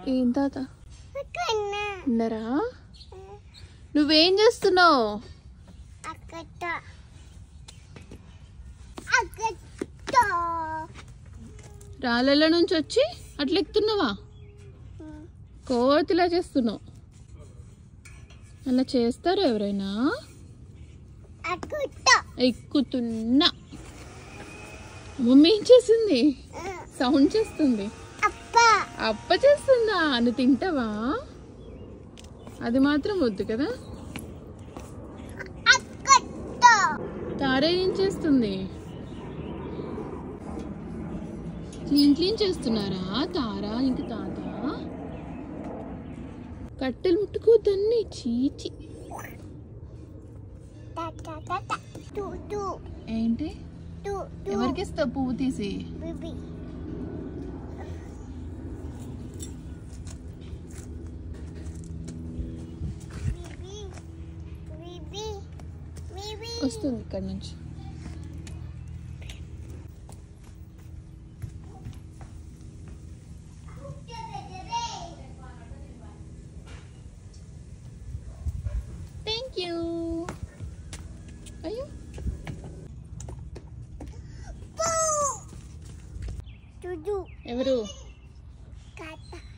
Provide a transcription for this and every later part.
ఏం తాత ఉన్నారా? నువ్వేం చేస్తున్నావు? రాళ్ళ నుంచి వచ్చి అట్లా ఎక్కుతున్నావా? కోతిలా చేస్తున్నావు. అలా చేస్తారు ఎవరైనా? ఎక్కుతున్నా. మమ్మీ ఏం చేసింది? సౌండ్ చేస్తుంది. అప్ప చేస్తుందా? నువ్వు తింటావా? అది మాత్రం వద్దు కదా. తార ఏం చేస్తుంది? క్లీన్ చేస్తున్నారా తారా ఇంక తాత? కట్టెలు ముట్టుకోవద్దన్ని. చీచి. ఏంటి? ఎవరికి ఇస్తావు పువ్వు తీసి? వస్తుంది ఇక్కడ నుంచి. Thank you. అయ్యో ఎవరు?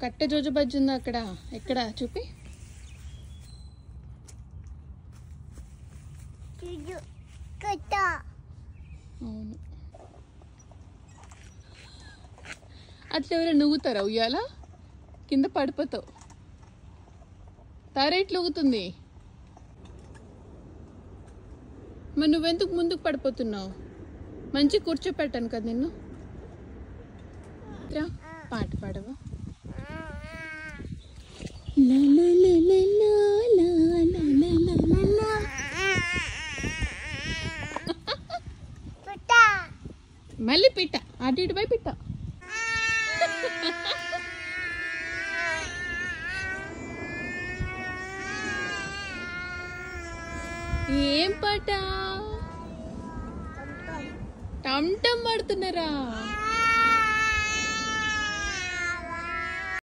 కట్ట జోజు బజ్జి ఉందా అక్కడ? ఎక్కడ చూపి. అవును. అట్లా ఎవరైనా నువ్వుతారా? ఉయ్యాల కింద పడిపోతావు. తార ఇట్లా ఊగుతుంది. మరి నువ్వెందుకు ముందుకు పడిపోతున్నావు? మంచి కూర్చోపెట్టాను కదా నిన్ను. పాట పాడవా? మళ్ళీ పిట్ట అటు ఇటు పోయి పిట్ట. ఏం పాట? టమ్ టమ్ పాడుతున్నారా?